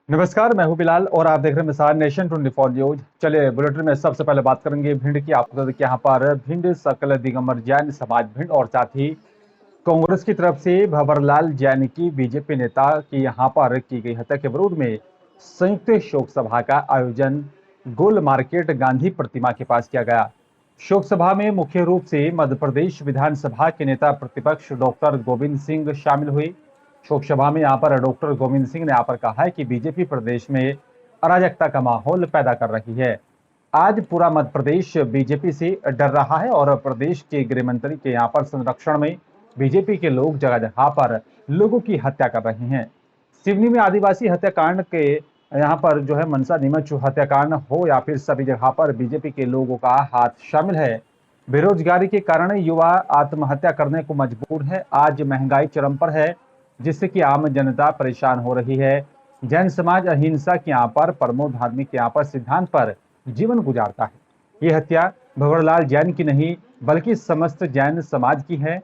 नमस्कार, मैं हूं बिलाल और आप देख रहे हैं मिसाल नेशन 24 न्यूज। चलिए बुलेटिन में सबसे पहले बात करेंगे भिंड की। आपको बता दें कि यहाँ पर भिंड सकल दिगंबर जैन समाज भिंड और साथ ही कांग्रेस की तरफ से भंवरलाल जैन की बीजेपी नेता की यहाँ पर की गई हत्या के विरोध में संयुक्त शोक सभा का आयोजन गोल मार्केट गांधी प्रतिमा के पास किया गया। शोक सभा में मुख्य रूप से मध्य प्रदेश विधानसभा के नेता प्रतिपक्ष डॉक्टर गोविंद सिंह शामिल हुए। शोक सभा में यहाँ पर डॉक्टर गोविंद सिंह ने यहाँ पर कहा है कि बीजेपी प्रदेश में अराजकता का माहौल पैदा कर रही है। आज पूरा मध्य प्रदेश बीजेपी से डर रहा है और प्रदेश के गृह मंत्री के यहाँ पर संरक्षण में बीजेपी के लोग जगह जगह पर लोगों की हत्या कर रहे हैं। सिवनी में आदिवासी हत्याकांड के यहाँ पर जो है मनसा नीमच हत्याकांड हो या फिर सभी जगह पर बीजेपी के लोगों का हाथ शामिल है। बेरोजगारी के कारण युवा आत्महत्या करने को मजबूर है। आज महंगाई चरम पर है जिससे कि आम जनता परेशान हो रही है। जैन समाज अहिंसा के यहाँ पर परमो धार्मिक के यहाँ पर सिद्धांत पर जीवन गुजारता है। ये हत्या भंवरलाल जैन की नहीं बल्कि समस्त जैन समाज की है।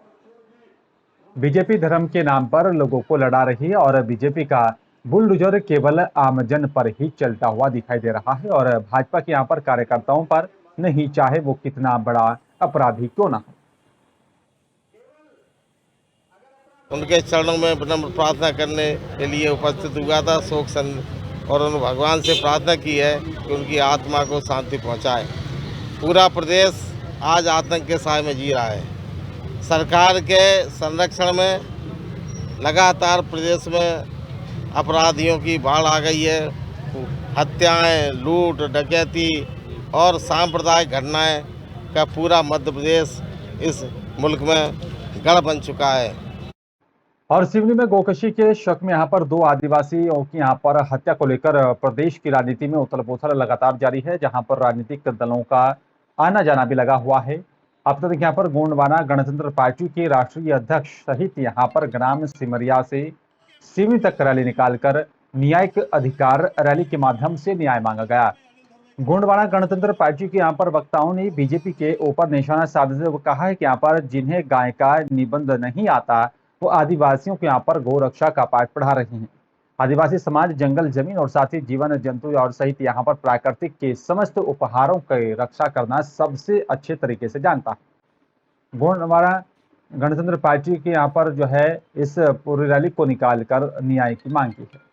बीजेपी धर्म के नाम पर लोगों को लड़ा रही है और बीजेपी का बुलडोजर केवल आमजन पर ही चलता हुआ दिखाई दे रहा है और भाजपा के यहाँ पर कार्यकर्ताओं पर नहीं, चाहे वो कितना बड़ा अपराधी क्यों ना हो। उनके चरणों में विनम्र प्रार्थना करने के लिए उपस्थित हुआ था। शोक और उन भगवान से प्रार्थना की है कि उनकी आत्मा को शांति पहुंचाए। पूरा प्रदेश आज आतंक के साए में जी रहा है। सरकार के संरक्षण में लगातार प्रदेश में अपराधियों की बाढ़ आ गई है। हत्याएं, लूट, डकैती और सांप्रदायिक घटनाएं का पूरा मध्य प्रदेश इस मुल्क में गढ़ बन चुका है। और सिवनी में गोकशी के शक में यहाँ पर 2 आदिवासियों की यहाँ पर हत्या को लेकर प्रदेश की राजनीति में उथल पुथल लगातार जारी है, जहाँ पर राजनीतिक दलों का आना जाना भी लगा हुआ है। अब तक यहाँ पर गोंडवाना गणतंत्र पार्टी के राष्ट्रीय अध्यक्ष सहित यहाँ पर ग्राम सिमरिया से सिवनी तक रैली निकालकर न्यायिक अधिकार रैली के माध्यम से न्याय मांगा गया। गोंडवाना गणतंत्र पार्टी के यहाँ पर वक्ताओं ने बीजेपी के ऊपर निशाना साधते हुए कहा है कि यहाँ पर जिन्हें गाय का निबंध नहीं आता वो आदिवासियों को यहाँ पर गौ रक्षा का पाठ पढ़ा रहे हैं। आदिवासी समाज जंगल जमीन और साथ ही जीवन जंतु और सहित यहाँ पर प्राकृतिक के समस्त उपहारों की रक्षा करना सबसे अच्छे तरीके से जानता है। गोंडवाना गणतंत्र पार्टी के यहाँ पर जो है इस पूरी रैली को निकालकर न्याय की मांग की है।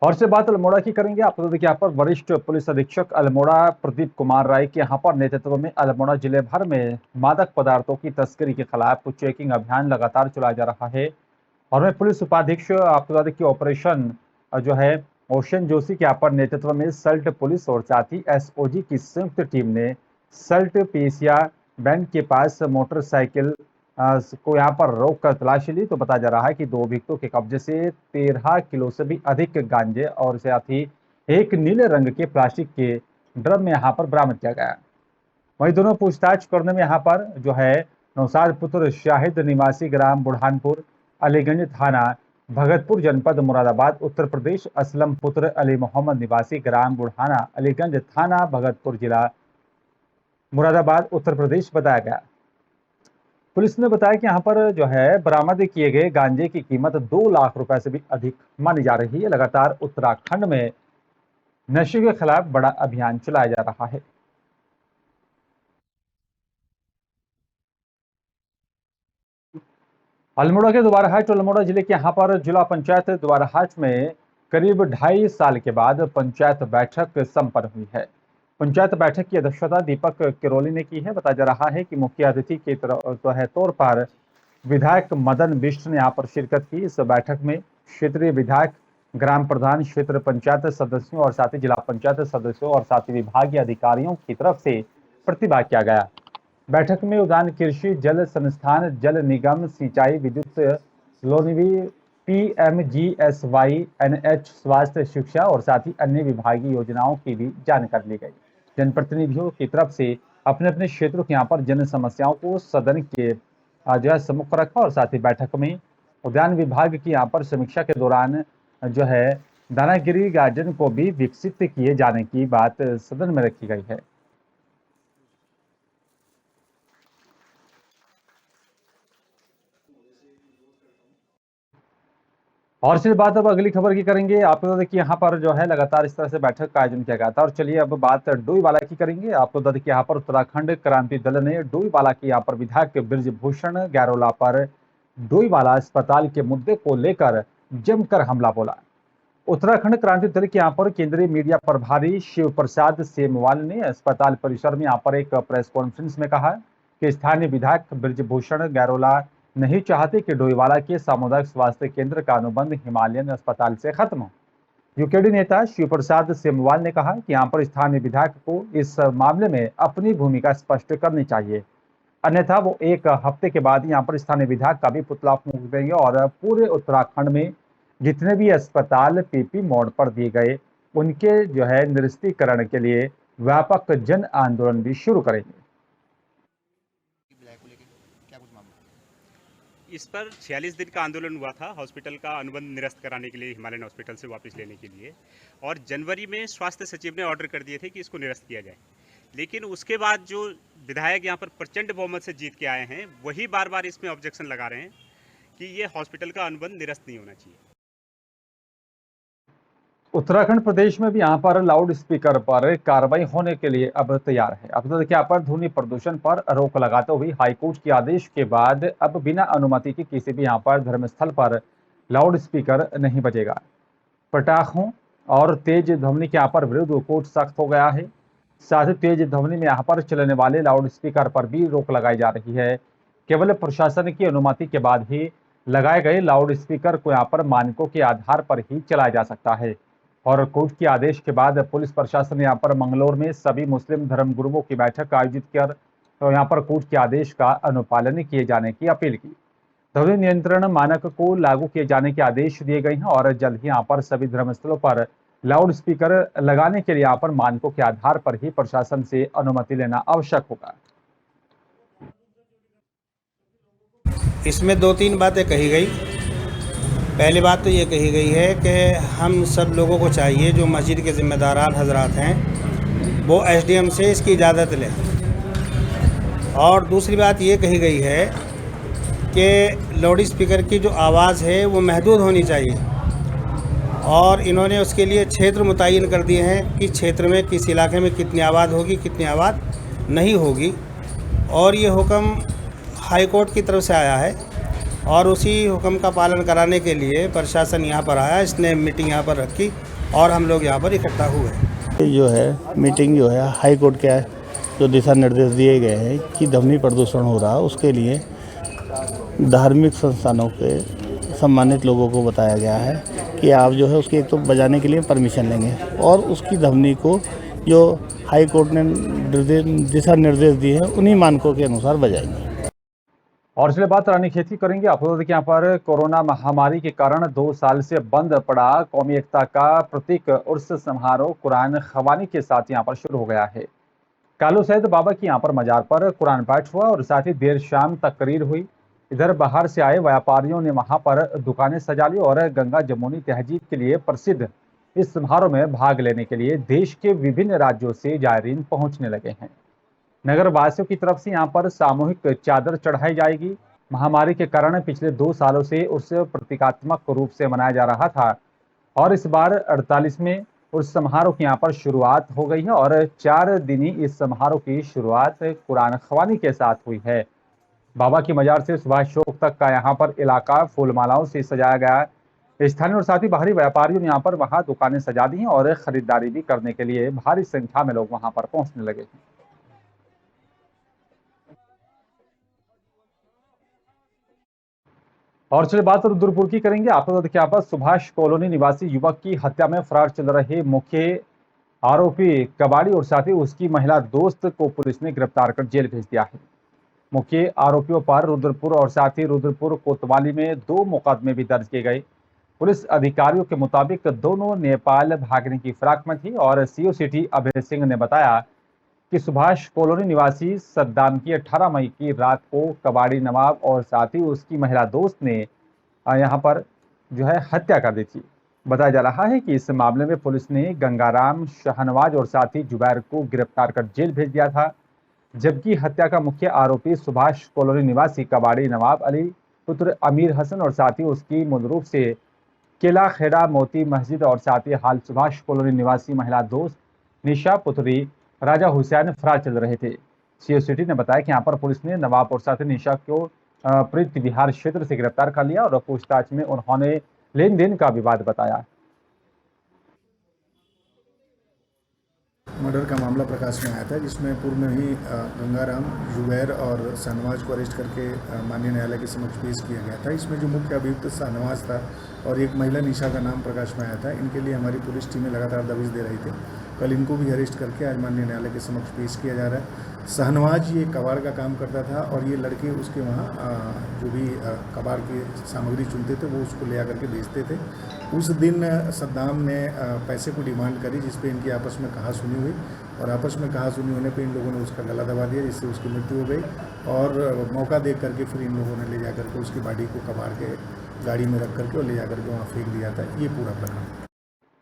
और से बात अल्मोड़ा की करेंगे। आप बता दें कि यहाँ पर वरिष्ठ पुलिस अधीक्षक अल्मोड़ा प्रदीप कुमार राय के यहाँ पर नेतृत्व में अल्मोड़ा जिले भर में मादक पदार्थों की तस्करी के खिलाफ चेकिंग अभियान लगातार चलाया जा रहा है। और मैं पुलिस उपाधीक्षक आपको बता दें कि ऑपरेशन जो है ओशन जोशी के यहाँ पर नेतृत्व में सल्ट पुलिस और साथ ही एसओजी की संयुक्त टीम ने सल्ट पेशिया बैंक के पास मोटरसाइकिल को यहाँ पर रोक कर तलाशी ली तो बताया जा रहा है कि 2 अभियुक्तों के कब्जे से 13 किलो से भी अधिक गांजे और साथ ही एक नीले रंग के प्लास्टिक के ड्रम में यहाँ पर बरामद किया गया। वहीं दोनों पूछताछ करने में यहाँ पर जो है नौसाद पुत्र शाहिद निवासी ग्राम बुरहानपुर अलीगंज थाना भगतपुर जनपद मुरादाबाद उत्तर प्रदेश, असलम पुत्र अली मोहम्मद निवासी ग्राम बुढ़ाना अलीगंज थाना भगतपुर जिला मुरादाबाद उत्तर प्रदेश बताया गया। पुलिस ने बताया कि यहाँ पर जो है बरामद किए गए गांजे की कीमत 2 लाख रुपए से भी अधिक मानी जा रही है। लगातार उत्तराखंड में नशे के खिलाफ बड़ा अभियान चलाया जा रहा है। अल्मोड़ा के द्वाराहाट अल्मोड़ा जिले के यहाँ पर जिला पंचायत द्वाराहाट में करीब 2.5 साल के बाद पंचायत बैठक संपन्न हुई है। पंचायत बैठक की अध्यक्षता दीपक किरोली ने की है। बताया जा रहा है कि मुख्य अतिथि के तौर पर विधायक मदन बिष्ट ने यहाँ पर शिरकत की। इस बैठक में क्षेत्रीय विधायक, ग्राम प्रधान, क्षेत्र पंचायत सदस्यों और साथ ही जिला पंचायत सदस्यों और साथ ही विभागीय अधिकारियों की तरफ से प्रतिभाग किया गया। बैठक में उद्यान कृषि जल संस्थान, जल निगम, सिंचाई, विद्युत, लोनिवी, पीएमजीएसवाई, एनएच, स्वास्थ्य, शिक्षा और साथ ही अन्य विभागीय योजनाओं की भी जानकारी ली गई। जनप्रतिनिधियों की तरफ से अपने अपने क्षेत्रों के यहाँ पर जन समस्याओं को सदन के जो है सम्मुख रखा और साथ ही बैठक में उद्यान विभाग की यहाँ पर समीक्षा के दौरान जो है दानागिरी गार्डन को भी विकसित किए जाने की बात सदन में रखी गई है। और चलिए बात अब अगली खबर की करेंगे। आपको बता दें कि यहाँ पर जो है लगातार इस तरह से बैठक का आयोजन किया गया था। और चलिए अब बात डोईवाला की करेंगे। आपको बता दें कि यहाँ पर उत्तराखंड क्रांति दल ने डोईवाला के यहाँ पर विधायक बृजभूषण गैरोला पर डोईवाला अस्पताल के मुद्दे को लेकर जमकर हमला बोला। उत्तराखंड क्रांति दल के यहाँ पर केंद्रीय मीडिया प्रभारी शिव प्रसाद सेमवाल ने अस्पताल परिसर में यहाँ पर एक प्रेस कॉन्फ्रेंस में कहा कि स्थानीय विधायक बृजभूषण गैरोला नहीं चाहते कि डोईवाला के सामुदायिक स्वास्थ्य केंद्र का अनुबंध हिमालयन अस्पताल से खत्म हो। यूकेडी नेता शिव प्रसाद सेमवाल ने कहा कि यहाँ पर स्थानीय विधायक को इस मामले में अपनी भूमिका स्पष्ट करनी चाहिए, अन्यथा वो एक हफ्ते के बाद यहाँ पर स्थानीय विधायक का भी पुतला फूंक देंगे और पूरे उत्तराखंड में जितने भी अस्पताल पीपी मोड पर दिए गए उनके जो है निरस्तीकरण के लिए व्यापक जन आंदोलन भी शुरू करेंगे। इस पर 46 दिन का आंदोलन हुआ था हॉस्पिटल का अनुबंध निरस्त कराने के लिए, हिमालयन हॉस्पिटल से वापस लेने के लिए। और जनवरी में स्वास्थ्य सचिव ने ऑर्डर कर दिए थे कि इसको निरस्त किया जाए। लेकिन उसके बाद जो विधायक यहाँ पर प्रचंड बहुमत से जीत के आए हैं, वही बार बार इसमें ऑब्जेक्शन लगा रहे हैं कि ये हॉस्पिटल का अनुबंध निरस्त नहीं होना चाहिए। उत्तराखंड प्रदेश में भी यहाँ पर लाउड स्पीकर पर कार्रवाई होने के लिए अब तैयार है। अब तो देखिए यहाँ पर ध्वनि प्रदूषण पर रोक लगाते हुए हाईकोर्ट के आदेश के बाद अब बिना अनुमति के किसी भी यहाँ पर धर्मस्थल पर लाउड स्पीकर नहीं बजेगा। पटाखों और तेज ध्वनि के यहाँ पर विरुद्ध कोर्ट सख्त हो गया है। साथ ही तेज ध्वनि में यहाँ पर चलने वाले लाउड स्पीकर पर भी रोक लगाई जा रही है। केवल प्रशासन की अनुमति के बाद ही लगाए गए लाउड स्पीकर को यहाँ पर मानकों के आधार पर ही चलाया जा सकता है। और कोर्ट के आदेश के बाद पुलिस प्रशासन ने यहाँ पर मंगलौर में सभी मुस्लिम धर्मगुरुओं की बैठक आयोजित कर तो यहाँ पर कोर्ट के आदेश का अनुपालन किए जाने की अपील की। ध्वनि नियंत्रण मानक को लागू किए जाने के आदेश दिए गए हैं और जल्द ही यहाँ पर सभी धर्मस्थलों पर लाउड स्पीकर लगाने के लिए यहाँ पर मानकों के आधार पर ही प्रशासन से अनुमति लेना आवश्यक होगा। इसमें 2-3 बातें कही गई। पहली बात तो ये कही गई है कि हम सब लोगों को चाहिए, जो मस्जिद के ज़िम्मेदारान हजरात हैं, वो एसडीएम से इसकी इजाज़त लें। और दूसरी बात ये कही गई है कि लाउड स्पीकर की जो आवाज़ है वो महदूद होनी चाहिए। और इन्होंने उसके लिए क्षेत्र मुतय्यन कर दिए हैं कि क्षेत्र में किस इलाके में कितनी आवाज़ होगी, कितनी आवाज़ नहीं होगी। और ये हुक्म हाई कोर्ट की तरफ से आया है और उसी हुक्म का पालन कराने के लिए प्रशासन यहाँ पर आया। इसने मीटिंग यहाँ पर रखी और हम लोग यहाँ पर इकट्ठा हुए। ये जो है मीटिंग जो है हाई कोर्ट के जो दिशा निर्देश दिए गए हैं कि ध्वनि प्रदूषण हो रहा है, उसके लिए धार्मिक संस्थानों के सम्मानित लोगों को बताया गया है कि आप जो है उसकी एक तो बजाने के लिए परमिशन लेंगे और उसकी ध्वनि को जो हाई कोर्ट ने दिशा निर्देश दिए हैं उन्हीं मानकों के अनुसार बजाएंगे। और इसलिए बात रानीखेत की करेंगे। आपको बता दें कि यहाँ पर कोरोना महामारी के कारण 2 साल से बंद पड़ा कौमी एकता का प्रतीक उर्स समारोह कुरान खवानी के साथ यहाँ पर शुरू हो गया है। कालू सैयद बाबा की यहाँ पर मजार पर कुरान पाठ हुआ और साथ ही देर शाम तकरीर हुई। इधर बाहर से आए व्यापारियों ने वहां पर दुकानें सजा ली और गंगा जमुनी तहजीब के लिए प्रसिद्ध इस समारोह में भाग लेने के लिए देश के विभिन्न राज्यों से जायरीन पहुंचने लगे हैं। नगर वासियों की तरफ से यहाँ पर सामूहिक चादर चढ़ाई जाएगी। महामारी के कारण पिछले 2 सालों से उर्स प्रतीकात्मक रूप से मनाया जा रहा था और इस बार 48वें उर्स समारोह की यहाँ पर शुरुआत हो गई है और 4 दिनी इस समारोह की शुरुआत कुरान खवानी के साथ हुई है। बाबा की मजार से सुभाष चौक तक का यहाँ पर इलाका फूलमालाओं से सजाया गया है। स्थानीय और साथ ही बाहरी व्यापारियों ने यहाँ पर वहां दुकानें सजा दी हैं और खरीदारी भी करने के लिए भारी संख्या में लोग वहां पर पहुंचने लगे हैं। और चलिए बात रुद्रपुर की करेंगे। आपको देखिए यहाँ पर सुभाष कॉलोनी निवासी युवक की हत्या में फरार चल रहे मुख्य आरोपी कबाड़ी और साथ ही उसकी महिला दोस्त को पुलिस ने गिरफ्तार कर जेल भेज दिया है। मुख्य आरोपियों पर रुद्रपुर और साथ ही रुद्रपुर कोतवाली में 2 मुकदमे भी दर्ज किए गए। पुलिस अधिकारियों के मुताबिक दोनों नेपाल भागने की फिराक में थी और सीओ सिटी अभय सिंह ने बताया कि सुभाष कॉलोनी निवासी सद्दाम की 18 मई की रात को कबाड़ी नवाब और साथ ही उसकी महिला दोस्त ने यहाँ पर जो है हत्या कर दी थी। बताया जा रहा है कि इस मामले में पुलिस ने गंगाराम, शाहनवाज और साथ ही जुबैर को गिरफ्तार कर जेल भेज दिया था, जबकि हत्या का मुख्य आरोपी सुभाष कॉलोनी निवासी कबाड़ी नवाब अली पुत्र अमीर हसन और साथ ही उसकी मूल रूप से केला खेड़ा मोती मस्जिद और साथ ही हाल सुभाष कॉलोनी निवासी महिला दोस्त निशा पुत्री राजा हुसैन फरार चल रहे थे। सीओ सिटी ने बताया कि यहाँ पर पुलिस ने नवाब और साथ ही निशा को प्रीत विहार क्षेत्र से गिरफ्तार कर लिया और पूछताछ में उन्होंने लेन देन का विवाद बताया। मर्डर का मामला प्रकाश में आया था, जिसमें पूर्व में ही गंगाराम, जुबैर और शाहनवाज को अरेस्ट करके माननीय न्यायालय के समक्ष पेश किया गया था। इसमें जो मुख्य अभियुक्त शाहनवाज था और एक महिला निशा का नाम प्रकाश में आया था। इनके लिए हमारी पुलिस टीमें लगातार दबिश दे रही थी। कल इनको भी अरेस्ट करके आज माननीय न्यायालय के समक्ष पेश किया जा रहा है। शाहनवाज ये कबाड़ का काम करता था और ये लड़के उसके वहाँ जो भी कबाड़ की सामग्री चुनते थे वो उसको ले आकर के बेचते थे। उस दिन सद्दाम ने पैसे को डिमांड करी, जिस पे इनकी आपस में कहासुनी हुई और आपस में कहासुनी होने पे इन लोगों ने उसका गला दबा दिया, जिससे उसकी मृत्यु हो गई। और मौका देख करके फिर इन लोगों ने ले जा करके उसकी बॉडी को कबाड़ के गाड़ी में रख करके और ले जा करके वहाँ फेंक दिया था। ये पूरा प्रकरण।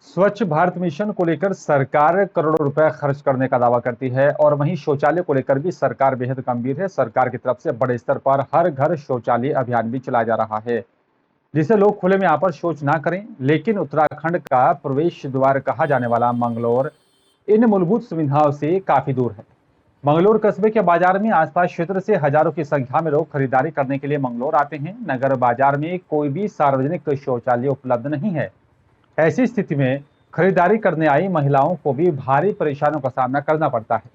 स्वच्छ भारत मिशन को लेकर सरकार करोड़ों रुपए खर्च करने का दावा करती है और वहीं शौचालय को लेकर भी सरकार बेहद गंभीर है। सरकार की तरफ से बड़े स्तर पर हर घर शौचालय अभियान भी चलाया जा रहा है, जिसे लोग खुले में आकर शौच ना करें। लेकिन उत्तराखंड का प्रवेश द्वार कहा जाने वाला मंगलौर इन मूलभूत सुविधाओं से काफी दूर है। मंगलौर कस्बे के बाजार में आसपास क्षेत्र से हजारों की संख्या में लोग खरीदारी करने के लिए मंगलौर आते हैं। नगर बाजार में कोई भी सार्वजनिक शौचालय उपलब्ध नहीं है। ऐसी स्थिति में खरीदारी करने आई महिलाओं को भी भारी परेशानियों का सामना करना पड़ता है।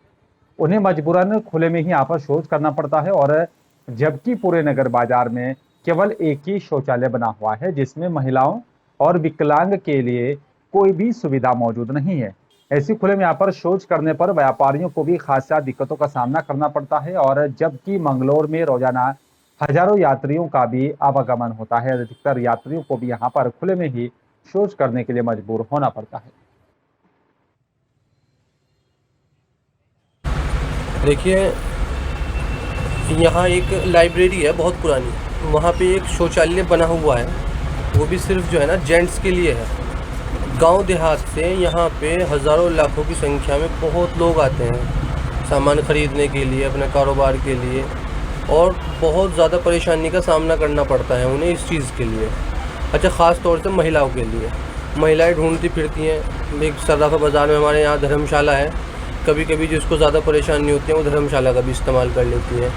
उन्हें मजबूरन खुले में ही आकर शौच करना पड़ता है, और जबकि पूरे नगर बाजार में केवल एक ही शौचालय बना हुआ है, जिसमें महिलाओं और विकलांग के लिए कोई भी सुविधा मौजूद नहीं है। ऐसी खुले में आकर शौच करने पर व्यापारियों को भी खासा दिक्कतों का सामना करना पड़ता है, और जबकि मंगलौर में रोजाना हजारों यात्रियों का भी आवागमन होता है, अधिकतर यात्रियों को भी यहाँ पर खुले में ही शौच करने के लिए मजबूर होना पड़ता है। देखिए, यहाँ एक लाइब्रेरी है बहुत पुरानी, वहाँ पे एक शौचालय बना हुआ है, वो भी सिर्फ जो है ना जेंट्स के लिए है। गांव देहात से यहाँ पे हज़ारों लाखों की संख्या में बहुत लोग आते हैं सामान ख़रीदने के लिए, अपने कारोबार के लिए, और बहुत ज़्यादा परेशानी का सामना करना पड़ता है उन्हें इस चीज़ के लिए। अच्छा, ख़ास तौर से महिलाओं के लिए, महिलाएं ढूंढती फिरती हैं। एक सर्राफा बाज़ार में हमारे यहाँ धर्मशाला है, कभी कभी जिसको ज़्यादा परेशानी होती है वो धर्मशाला का भी इस्तेमाल कर लेती है।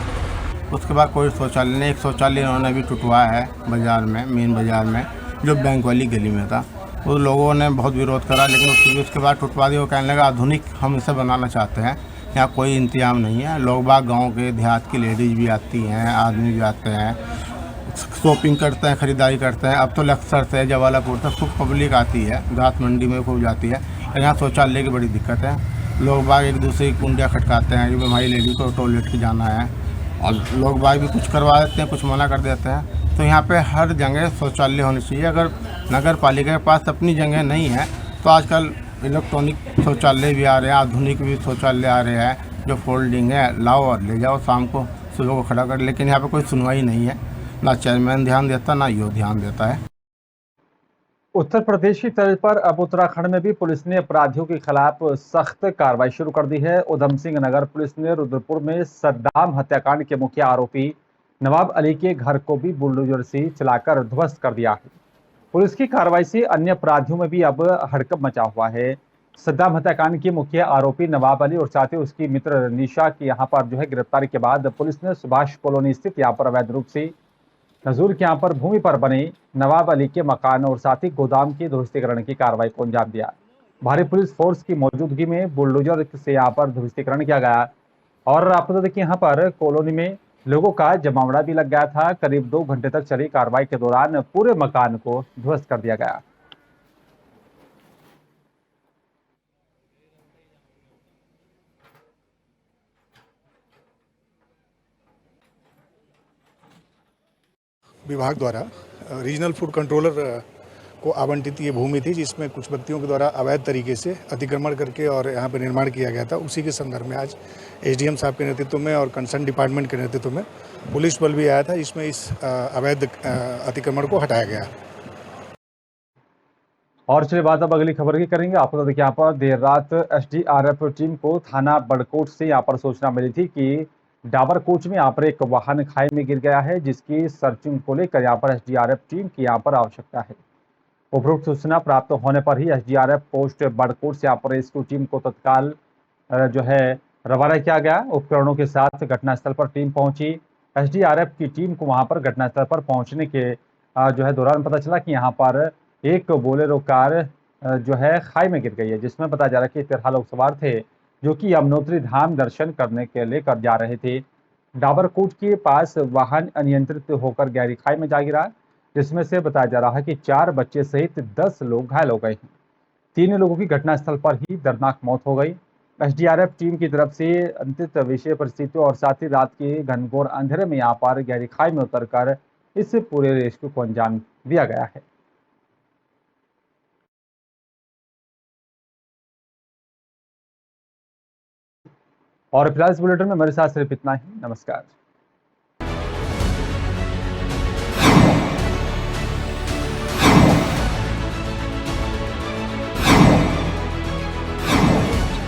उसके बाद कोई शौचालय नहीं। एक शौचालय उन्होंने भी टूटवाया है बाज़ार में, मेन बाज़ार में, जो बैंक वाली गली में था। वो लोगों ने बहुत विरोध करा, लेकिन उसके बाद टूटवा दिया। वो कहने लगा आधुनिक हम इसे बनाना चाहते हैं, यहाँ कोई इंतजाम नहीं है। लोग बाग गाँव के देहात की लेडीज़ भी आती हैं, आदमी भी आते हैं, शॉपिंग करते हैं, ख़रीदारी करते हैं। अब तो लक्सर से जवालापुर तक खूब पब्लिक आती है, घाट मंडी में खूब जाती है। यहाँ शौचालय की बड़ी दिक्कत है। लोग बाग एक दूसरे की कुंडियाँ खटकाते हैं कि हमारी लेडी को टॉयलेट की जाना है, और लोग बाग भी कुछ करवा देते हैं, कुछ मना कर देते हैं। तो यहाँ पे हर जगह शौचालय होनी चाहिए। अगर नगर पालिका के पास अपनी जगह नहीं है तो आजकल इलेक्ट्रॉनिक शौचालय भी आ रहे हैं, आधुनिक भी शौचालय आ रहे हैं, जो फोल्डिंग है, लाओ और ले जाओ, शाम को सुबह को खड़ा कर। लेकिन यहाँ पे कोई सुनवाई नहीं है, ना चेयरमैन ध्यान देता, ना यो ध्यान देता है। उत्तर प्रदेश की तर्ज पर अब उत्तराखंड में भी पुलिस ने अपराधियों के खिलाफ सख्त कार्रवाई शुरू कर दी है। उधम सिंह नगर पुलिस ने रुद्रपुर में सद्दाम हत्याकांड के मुख्य आरोपी नवाब अली के घर को भी बुलडोजर से चलाकर ध्वस्त कर दिया है। पुलिस की कार्रवाई से अन्य अपराधियों में भी अब हड़कंप मचा हुआ है। सद्दाम हत्याकांड के मुख्य आरोपी नवाब अली और साथ ही उसकी मित्र निशा की यहाँ पर जो है गिरफ्तारी के बाद पुलिस ने सुभाष कॉलोनी स्थित यहाँ पर अवैध रूप से नजूर के यहाँ पर भूमि पर बने नवाब अली के मकान और साथ ही गोदाम के ध्वस्तीकरण की कार्रवाई को अंजाम दिया। भारी पुलिस फोर्स की मौजूदगी में बुलडोजर से यहाँ पर ध्वस्तीकरण किया गया, और आपको बता दें कि यहाँ पर कॉलोनी में लोगों का जमावड़ा भी लग गया था। करीब 2 घंटे तक चली कार्रवाई के दौरान पूरे मकान को ध्वस्त कर दिया गया। विभाग द्वारा रीजनल फूड कंट्रोलर को आवंटित ये भूमि थी, जिसमें कुछ व्यक्तियों के द्वारा अवैध तरीके से अतिक्रमण करके और यहाँ पर निर्माण किया गया था। उसी के संदर्भ में आज एसडीएम साहब के नेतृत्व में और कंसर्न डिपार्टमेंट के नेतृत्व में पुलिस बल भी आया था, जिसमें इस अवैध अतिक्रमण को हटाया गया। और चलिए बात अब अगली खबर की करेंगे। आपको बता दें कि यहाँ पर देर रात एसडीआरएफ टीम को थाना बड़कोट से यहाँ पर सूचना मिली थी कि डाबरकोट में यहाँ पर एक वाहन खाई में गिर गया है, जिसकी सर्चिंग को लेकर यहाँ पर एसडीआरएफ टीम की यहाँ पर आवश्यकता है। उपरोक्त सूचना प्राप्त होने पर ही एसडीआरएफ पोस्ट बड़कोट से यहाँ पर रेस्क्यू टीम को तत्काल जो है रवाना किया गया। उपकरणों के साथ घटनास्थल पर टीम पहुंची। एसडीआरएफ की टीम को वहां पर घटनास्थल पर पहुंचने के जो है दौरान पता चला कि यहाँ पर एक बोलेरो कार जो है खाई में गिर गई है, जिसमें बताया जा रहा है कि 13 लोग सवार थे जो कि यमुनोत्री धाम दर्शन करने के लिए कर जा रहे थे। डाबरकोट के पास वाहन अनियंत्रित होकर गहरी खाई में जा गिरा, जिसमें से बताया जा रहा है कि 4 बच्चे सहित 10 लोग घायल हो गए हैं। 3 लोगों की घटनास्थल पर ही दर्दनाक मौत हो गई। एसडीआरएफ टीम की तरफ से अंतित विषय परिस्थितियों और साथ ही रात के घनघोर अंधेरे में यहाँ पर गहरी खाई में उतरकर इस पूरे रेस्क्यू को अंजाम दिया गया है। और फिलहाल इस बुलेटिन में मेरे साथ सिर्फ इतना ही। नमस्कार।